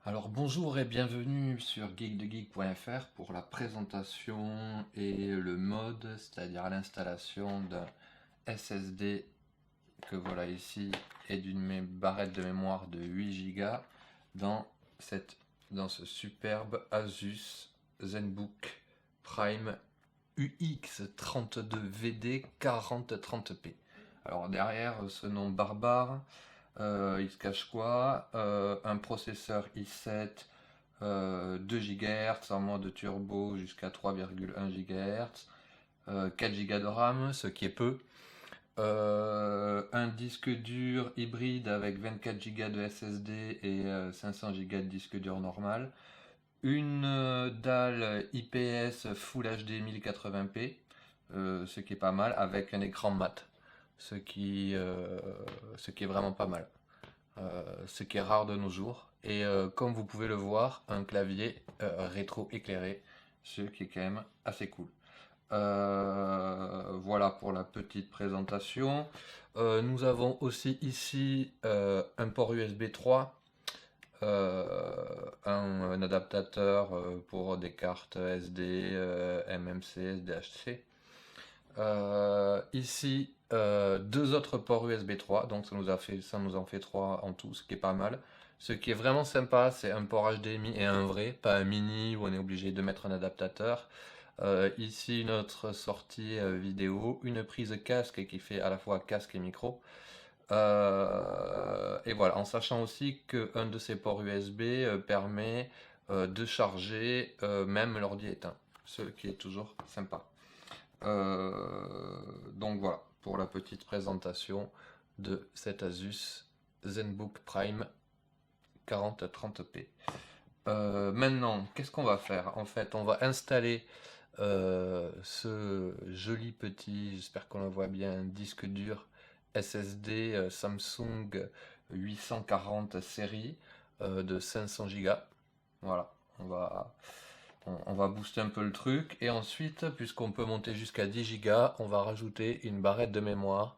Alors bonjour et bienvenue sur geekdegeek.fr pour la présentation et le mode, c'est-à-dire l'installation d'un SSD que voilà ici et d'une barrette de mémoire de 8 Go dans, dans ce superbe Asus ZenBook Prime UX32VD 4030p. Alors derrière ce nom barbare, il se cache quoi? Un processeur i7 2 GHz en mode turbo jusqu'à 3,1 GHz, 4 Go de RAM, ce qui est peu. Un disque dur hybride avec 24 Go de SSD et 500 Go de disque dur normal. Une dalle IPS Full HD 1080p, ce qui est pas mal, avec un écran mat, ce qui est vraiment pas mal. Ce qui est rare de nos jours. Et comme vous pouvez le voir, un clavier rétro-éclairé, ce qui est quand même assez cool. Voilà pour la petite présentation. Nous avons aussi ici un port USB 3, un adaptateur pour des cartes SD, MMC, SDHC. Ici, deux autres ports USB 3, donc ça nous en fait trois en tout, ce qui est pas mal. Ce qui est vraiment sympa, c'est un port HDMI et un vrai, pas un mini où on est obligé de mettre un adaptateur. Ici, une autre sortie vidéo, une prise casque qui fait à la fois casque et micro. Et voilà, en sachant aussi qu'un de ces ports USB permet de charger même l'ordi éteint, ce qui est toujours sympa. Donc voilà, pour la petite présentation de cet Asus ZenBook Prime 4030p. Maintenant, qu'est-ce qu'on va faire? En fait, on va installer ce joli petit, j'espère qu'on le voit bien, disque dur SSD Samsung 840 série de 500 Go. Voilà, on va booster un peu le truc. Et ensuite, puisqu'on peut monter jusqu'à 10 Go, on va rajouter une barrette de mémoire.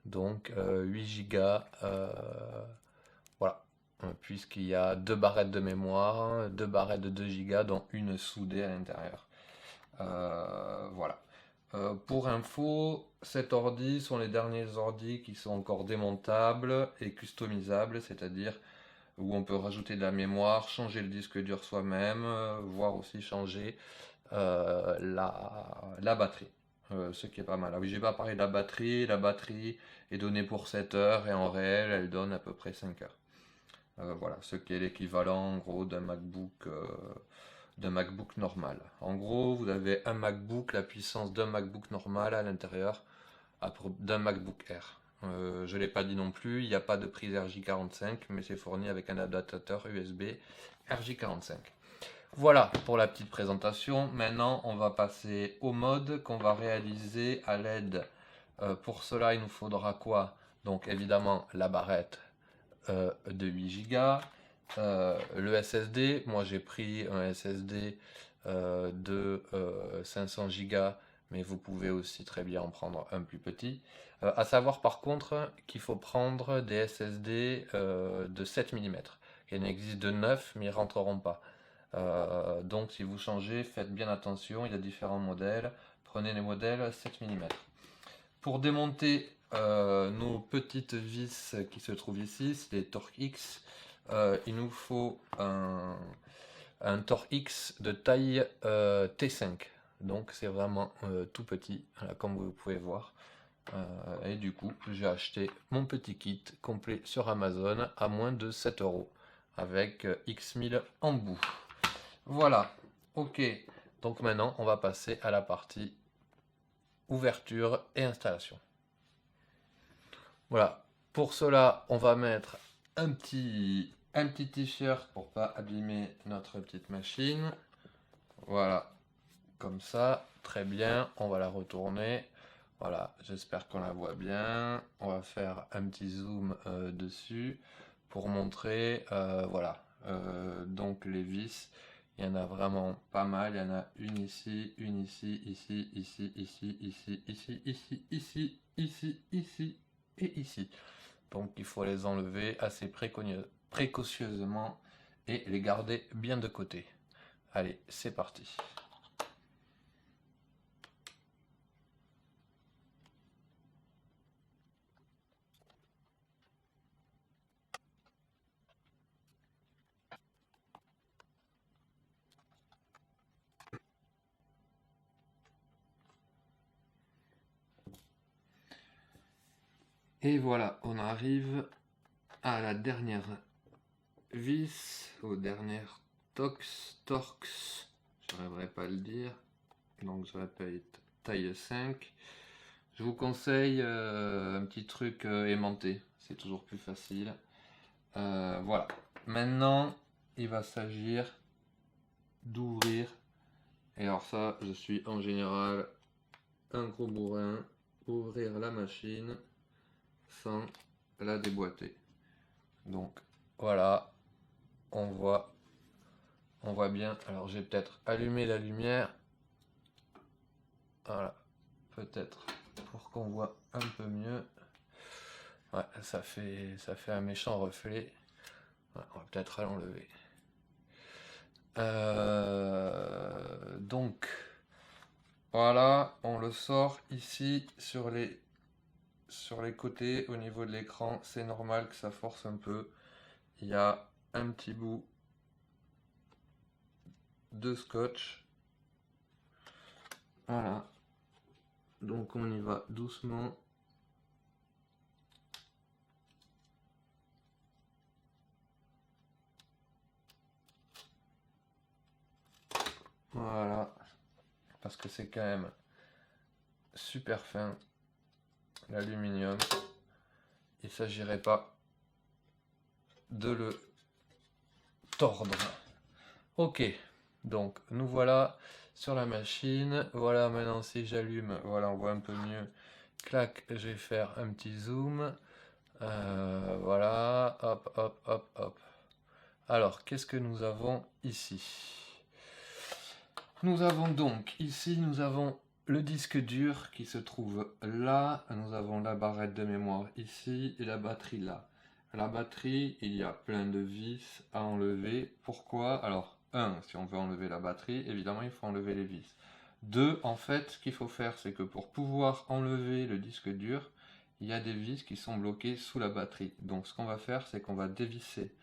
Donc 8 Go. Voilà. Puisqu'il y a deux barrettes de mémoire, deux barrettes de 2 Go, dont une soudée à l'intérieur. Voilà. Pour info, cet ordi sont les derniers ordis qui sont encore démontables et customisables, c'est-à-dire où on peut rajouter de la mémoire, changer le disque dur soi-même, voire aussi changer la batterie. Ce qui est pas mal. Ah oui, j'ai pas parlé de la batterie. La batterie est donnée pour 7 heures et en réel, elle donne à peu près 5 heures. Voilà, ce qui est l'équivalent en gros d'un MacBook normal. En gros, vous avez un MacBook, la puissance d'un MacBook normal à l'intérieur d'un MacBook Air. Je ne l'ai pas dit non plus, il n'y a pas de prise RJ45, mais c'est fourni avec un adaptateur USB RJ45. Voilà pour la petite présentation. Maintenant, on va passer au mode qu'on va réaliser à l'aide. Pour cela, il nous faudra quoi? Donc évidemment la barrette de 8 Go, le SSD. Moi j'ai pris un SSD de 500 Go, mais vous pouvez aussi très bien en prendre un plus petit. À savoir par contre qu'il faut prendre des SSD de 7 mm. Il en existe de 9, mais ils ne rentreront pas. Donc si vous changez, faites bien attention, il y a différents modèles. Prenez les modèles 7 mm. Pour démonter nos petites vis qui se trouvent ici, c'est les Torx. Il nous faut un Torx de taille T5. Donc c'est vraiment tout petit, voilà, comme vous pouvez voir. Et du coup, j'ai acheté mon petit kit complet sur Amazon à moins de 7 euros avec X1000 embouts. Voilà, ok. Donc maintenant, on va passer à la partie ouverture et installation. Voilà, pour cela, on va mettre un petit t-shirt pour pas abîmer notre petite machine. Voilà, comme ça, très bien, on va la retourner. Voilà, j'espère qu'on la voit bien. On va faire un petit zoom dessus pour montrer, voilà, donc les vis, il y en a vraiment pas mal. Il y en a une ici, ici, ici, ici, ici, ici, ici, ici, ici, ici, ici et ici. Donc il faut les enlever assez précautionneusement et les garder bien de côté. Allez, c'est parti. Et voilà, on arrive à la dernière vis, aux dernières torx, je n'arriverai pas à le dire, donc je répète, taille 5. Je vous conseille un petit truc aimanté, c'est toujours plus facile. Voilà, maintenant il va s'agir d'ouvrir, et alors ça je suis en général un gros bourrin, ouvrir la machine sans la déboîter. Donc voilà, on voit bien. Alors j'ai peut-être allumé la lumière, voilà, peut-être pour qu'on voit un peu mieux. Ouais, ça fait un méchant reflet. Ouais, on va peut-être l'enlever. Donc voilà, on le sort ici sur les côtés au niveau de l'écran. C'est normal que ça force un peu. Il y a un petit bout de scotch. Voilà. Donc on y va doucement. Voilà. Parce que c'est quand même super fin, l'aluminium. Il ne s'agirait pas de le tordre. Ok, donc nous voilà sur la machine. Voilà, maintenant si j'allume, voilà, on voit un peu mieux. Clac, je vais faire un petit zoom. Voilà, hop, hop, hop, hop. Alors, qu'est-ce que nous avons ici? Nous avons donc, ici, nous avons le disque dur qui se trouve là. Nous avons la barrette de mémoire ici et la batterie là. La batterie, il y a plein de vis à enlever. Pourquoi? Alors, si on veut enlever la batterie, évidemment, il faut enlever les vis. 2, en fait, ce qu'il faut faire, c'est que pour pouvoir enlever le disque dur, il y a des vis qui sont bloquées sous la batterie. Donc, ce qu'on va faire, c'est qu'on va dévisser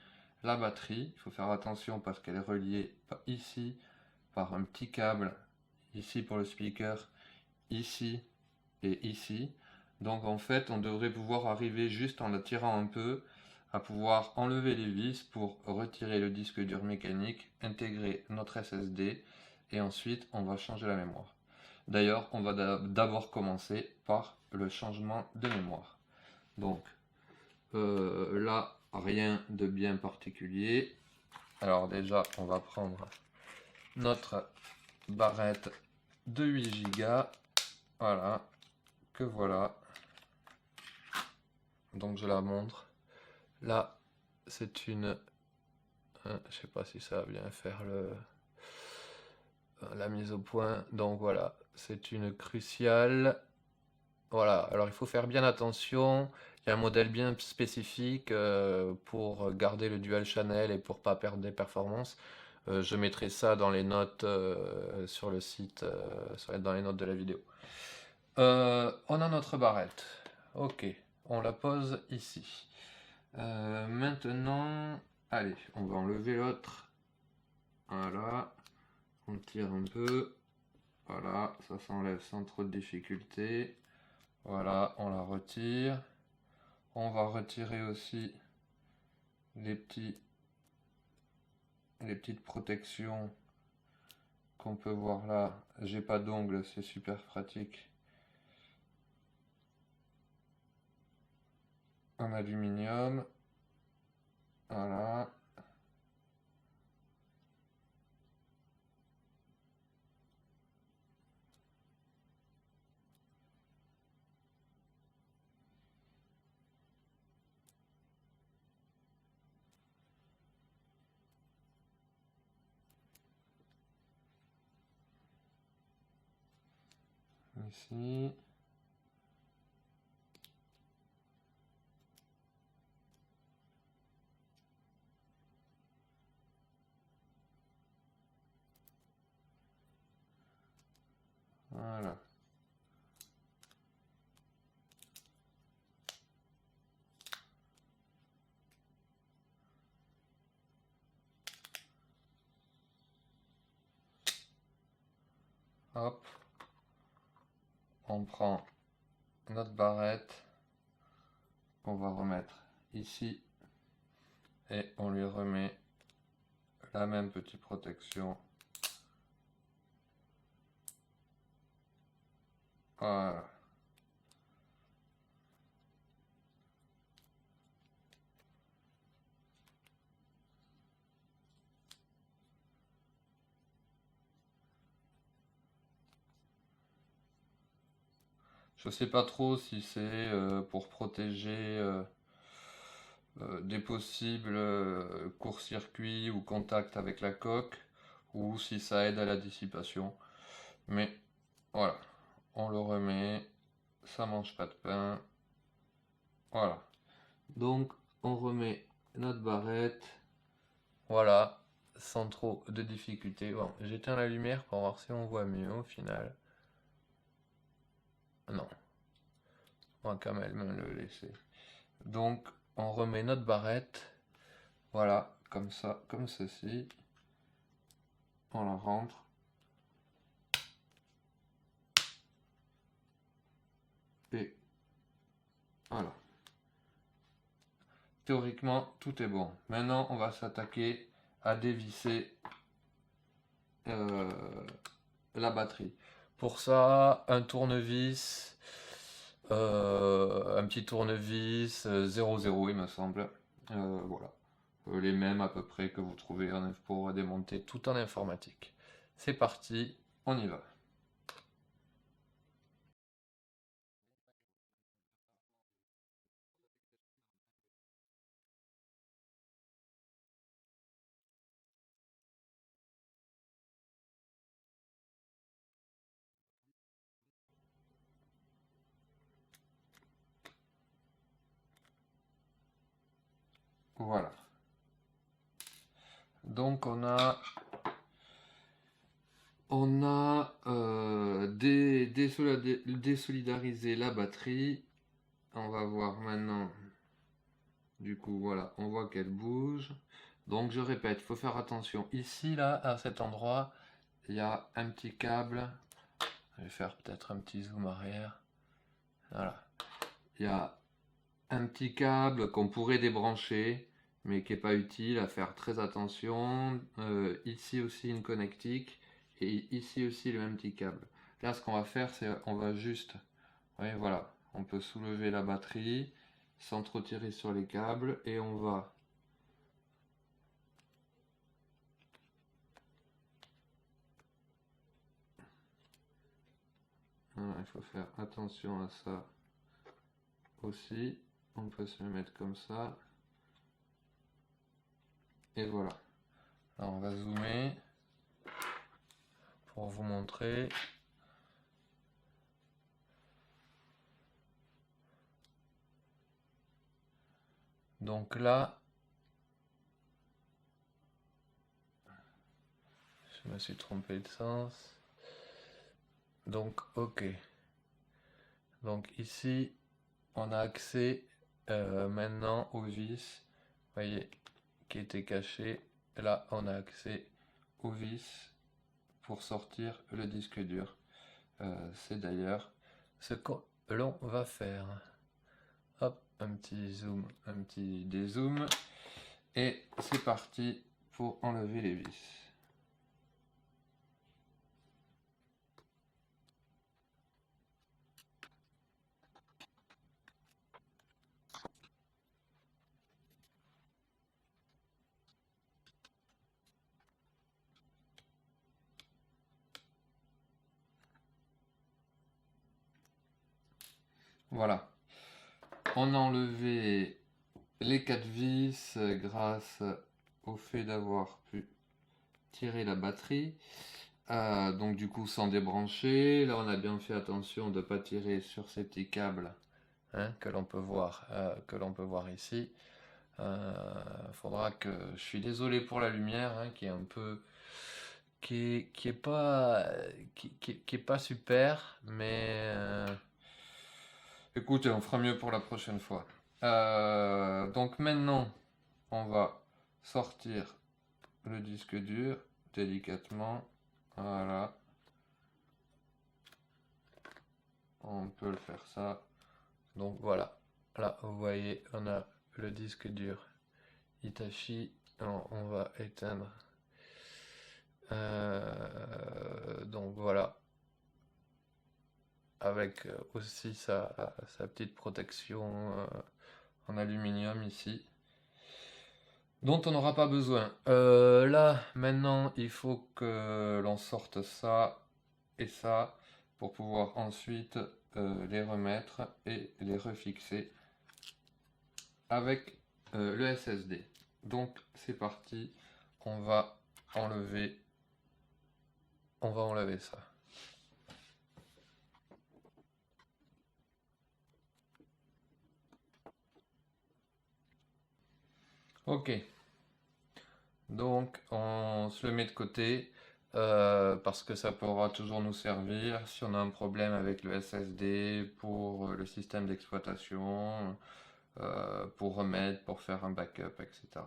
la batterie. Il faut faire attention parce qu'elle est reliée ici par un petit câble, ici pour le speaker, ici et ici. Donc en fait, on devrait pouvoir arriver juste en la tirant un peu à pouvoir enlever les vis pour retirer le disque dur mécanique, intégrer notre SSD et ensuite on va changer la mémoire. D'ailleurs, on va d'abord commencer par le changement de mémoire. Donc là, rien de bien particulier. Alors déjà, on va prendre notre barrette de 8 Go. Voilà, que voilà. Donc je la montre. Là, c'est une... je sais pas si ça va bien faire la mise au point. Donc voilà, c'est une Crucial. Voilà, alors il faut faire bien attention. Il y a un modèle bien spécifique pour garder le dual channel et pour pas perdre des performances. Je mettrai ça dans les notes sur le site, dans les notes de la vidéo. On a notre barrette. Ok, on la pose ici. Maintenant, allez, on va enlever l'autre. Voilà, on tire un peu. Voilà, ça s'enlève sans trop de difficulté. Voilà, on la retire. On va retirer aussi les petites protections qu'on peut voir là. J'ai pas d'ongles, c'est super pratique. En aluminium. Voilà. Ici. Voilà. Hop. On prend notre barrette. On va remettre ici. Et on lui remet la même petite protection. Voilà. Je sais pas trop si c'est pour protéger des possibles court-circuits ou contacts avec la coque, ou si ça aide à la dissipation. Mais voilà, on le remet, ça mange pas de pain. Voilà. Donc on remet notre barrette. Voilà, sans trop de difficultés. Bon, j'éteins la lumière pour voir si on voit mieux au final. Non, on va quand même le laisser. Donc on remet notre barrette. Voilà, comme ça, comme ceci. On la rentre. Et voilà. Théoriquement, tout est bon. Maintenant, on va s'attaquer à dévisser la batterie. Pour ça, un tournevis, un petit tournevis 00 il me semble. Voilà. Les mêmes à peu près que vous trouvez pour démonter tout en informatique. C'est parti, on y va. Voilà. Donc on a désolidarisé la batterie. On va voir maintenant. Du coup, voilà, on voit qu'elle bouge. Donc je répète, il faut faire attention. Ici, là, à cet endroit, il y a un petit câble. Je vais faire peut-être un petit zoom arrière. Voilà. Il y a un petit câble qu'on pourrait débrancher, mais qui n'est pas utile, à faire très attention. Ici aussi une connectique, et ici aussi le même petit câble. Là, ce qu'on va faire, c'est on va juste, oui, voilà, on peut soulever la batterie sans trop tirer sur les câbles, et on va voilà, il faut faire attention à ça aussi. On peut se le mettre comme ça. Et voilà. Alors on va zoomer pour vous montrer. Donc là, je me suis trompé de sens. Donc ok. Donc ici, on a accès maintenant au vis. Vous voyez, qui était caché. Là, on a accès au vis pour sortir le disque dur. C'est d'ailleurs ce que l'on va faire. Hop, un petit zoom, un petit dézoom. Et c'est parti pour enlever les vis. Voilà. On a enlevé les 4 vis grâce au fait d'avoir pu tirer la batterie. Donc du coup sans débrancher. Là on a bien fait attention de ne pas tirer sur ces petits câbles hein, que l'on peut voir ici. Faudra que je suis désolé pour la lumière hein, qui est un peu qui est pas, qui est pas super, mais écoutez, on fera mieux pour la prochaine fois. Donc maintenant, on va sortir le disque dur délicatement. Voilà. On peut le faire ça. Donc voilà. Là, vous voyez, on a le disque dur Hitachi. Non, on va éteindre. Donc voilà. Avec aussi sa petite protection en aluminium ici, dont on n'aura pas besoin. Là, maintenant, il faut que l'on sorte ça et ça pour pouvoir ensuite les remettre et les refixer avec le SSD. Donc, c'est parti. On va enlever ça. Ok. Donc, on se le met de côté parce que ça pourra toujours nous servir si on a un problème avec le SSD pour le système d'exploitation, pour remettre, pour faire un backup, etc.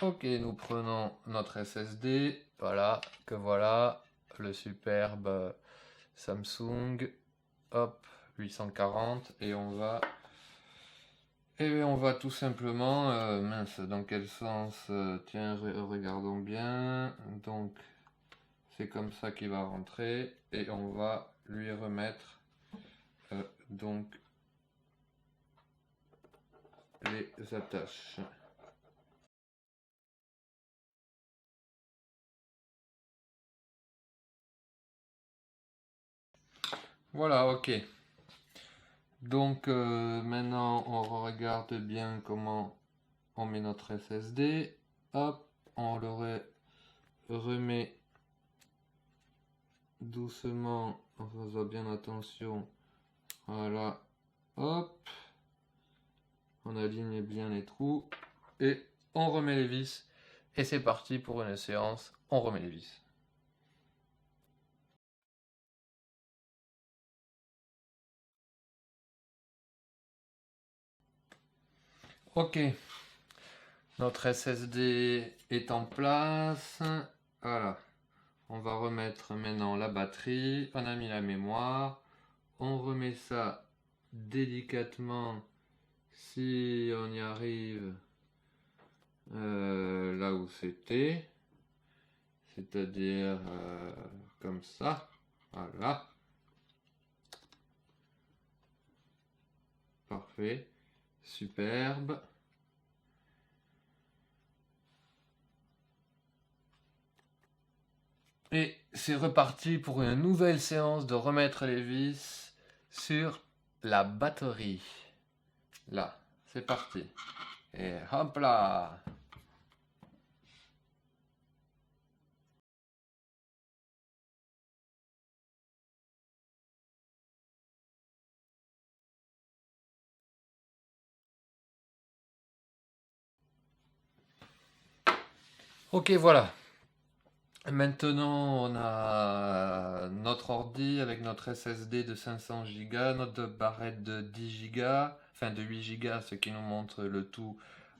Ok, nous prenons notre SSD, voilà, le superbe Samsung, hop, 840, et on va tout simplement, mince, dans quel sens, tiens, regardons bien, donc c'est comme ça qu'il va rentrer, et on va lui remettre, donc, les attaches. Voilà, ok. Donc maintenant on regarde bien comment on met notre SSD. Hop, on le remet doucement en faisant bien attention. Voilà, hop, on aligne bien les trous et on remet les vis. Et c'est parti pour une séance, on remet les vis. Ok, notre SSD est en place. Voilà, on va remettre maintenant la batterie. On a mis la mémoire. On remet ça délicatement si on y arrive là où c'était, c'est-à-dire comme ça. Voilà, parfait, superbe. Et c'est reparti pour une nouvelle séance de remettre les vis sur la batterie. Là, c'est parti. Et hop là! Ok, voilà. Maintenant, on a notre ordi avec notre SSD de 500 Go, notre barrette de 10 Go, enfin de 8 Go, ce qui nous montre le tout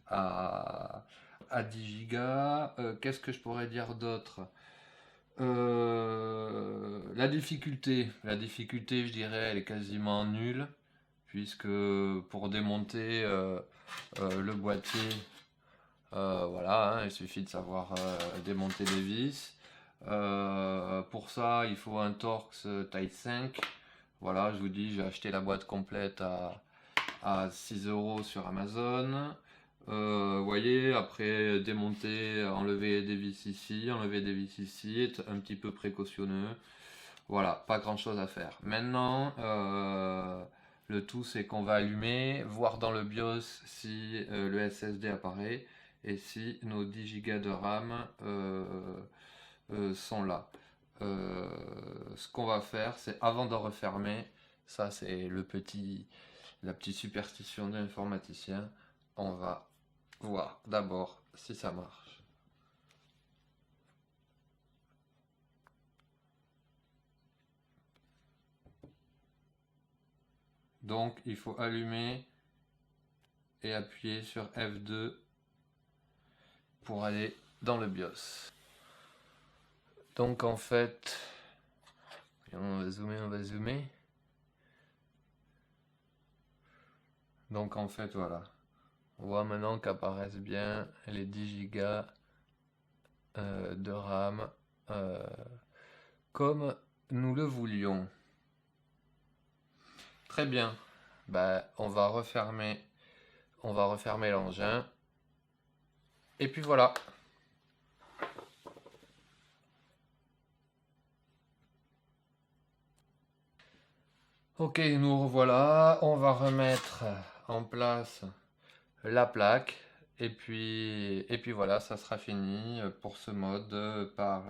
à 10 Go. Qu'est-ce que je pourrais dire d'autre? La difficulté, je dirais, elle est quasiment nulle, puisque pour démonter le boîtier, voilà, hein, il suffit de savoir démonter les vis. Pour ça, il faut un Torx taille 5. Voilà, je vous dis, j'ai acheté la boîte complète à 6 € sur Amazon. Vous voyez, après démonter, enlever des vis ici, enlever des vis ici, être un petit peu précautionneux. Voilà, pas grand chose à faire. Maintenant, le tout c'est qu'on va allumer, voir dans le BIOS si le SSD apparaît et si nos 10 Go de RAM sont là. Ce qu'on va faire, c'est avant de refermer, ça c'est la petite superstition de l'informaticien, on va voir d'abord si ça marche. Donc il faut allumer et appuyer sur F2 pour aller dans le BIOS. Donc en fait, on va zoomer. Donc en fait voilà, on voit maintenant qu'apparaissent bien les 10 Go de RAM comme nous le voulions. Très bien, bah, on va refermer l'engin. Et puis voilà. Ok, nous revoilà. On va remettre en place la plaque. Et puis voilà, ça sera fini pour ce mode par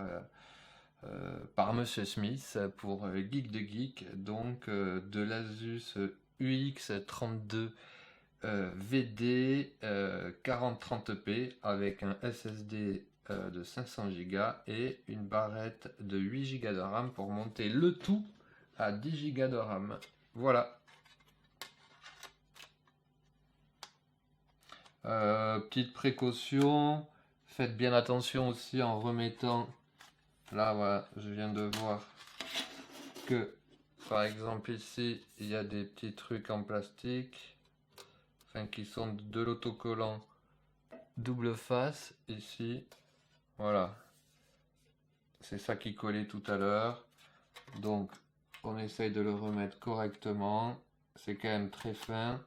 Monsieur Smith pour Geek de Geek. Donc de l'Asus UX32 VD 4030p avec un SSD de 500 Go et une barrette de 8 Go de RAM pour monter le tout à 10 Go de RAM. Voilà. Petite précaution, faites bien attention aussi en remettant. Là, voilà, je viens de voir que, par exemple, ici, il y a des petits trucs en plastique, enfin, qui sont de l'autocollant double face, ici. Voilà. C'est ça qui collait tout à l'heure. Donc, on essaye de le remettre correctement. C'est quand même très fin.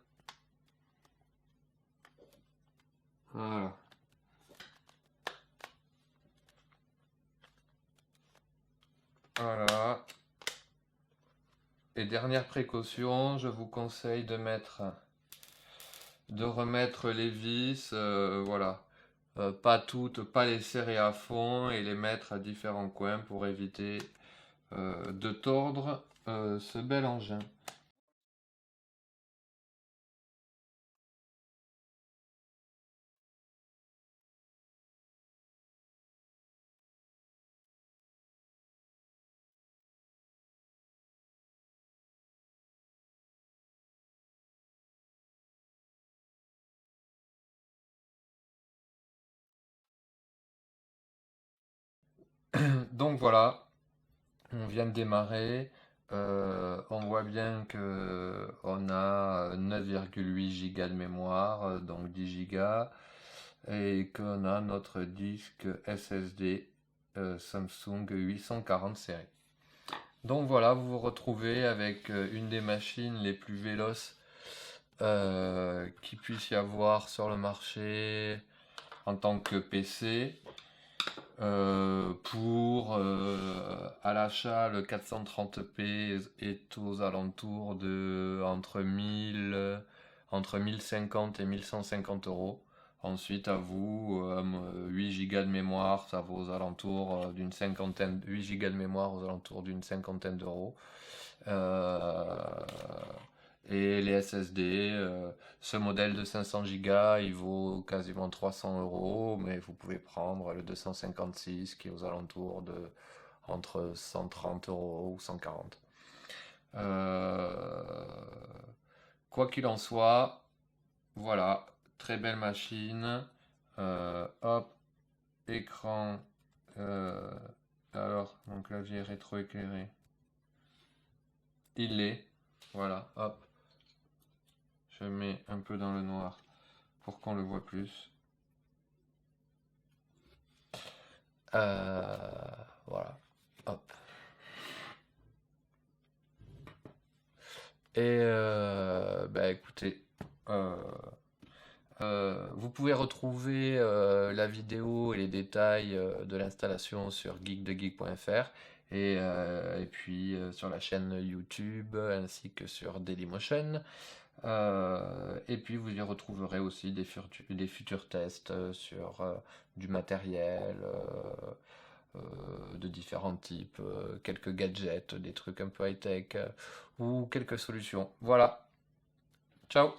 Voilà. Voilà. Et dernière précaution, je vous conseille de remettre les vis, voilà. Pas toutes, pas les serrer à fond et les mettre à différents coins pour éviter de tordre ce bel engin. Donc voilà, on vient de démarrer. On voit bien que on a 9,8 Go de mémoire, donc 10 Go, et qu'on a notre disque SSD Samsung 840 série. Donc voilà, vous vous retrouvez avec une des machines les plus véloces qu'il puisse y avoir sur le marché en tant que PC. Pour à l'achat, le 430p est aux alentours de entre 1050 et 1150 euros. Ensuite, à vous, 8 Go de mémoire, ça vaut aux alentours d'une cinquantaine, 8 Go de mémoire aux alentours d'une cinquantaine d'euros. Et les SSD, ce modèle de 500 Go, il vaut quasiment 300 euros, mais vous pouvez prendre le 256 qui est aux alentours de entre 130 euros ou 140. Quoi qu'il en soit, voilà, très belle machine. Hop, écran. Alors, mon clavier rétroéclairé. Il l'est. Voilà, hop. Je mets un peu dans le noir pour qu'on le voit plus. Voilà. Hop. Et bah écoutez, vous pouvez retrouver la vidéo et les détails de l'installation sur geekdegeek.fr et puis sur la chaîne YouTube ainsi que sur Dailymotion. Et puis vous y retrouverez aussi des futurs tests sur du matériel de différents types, quelques gadgets, des trucs un peu high-tech ou quelques solutions. Voilà. Ciao!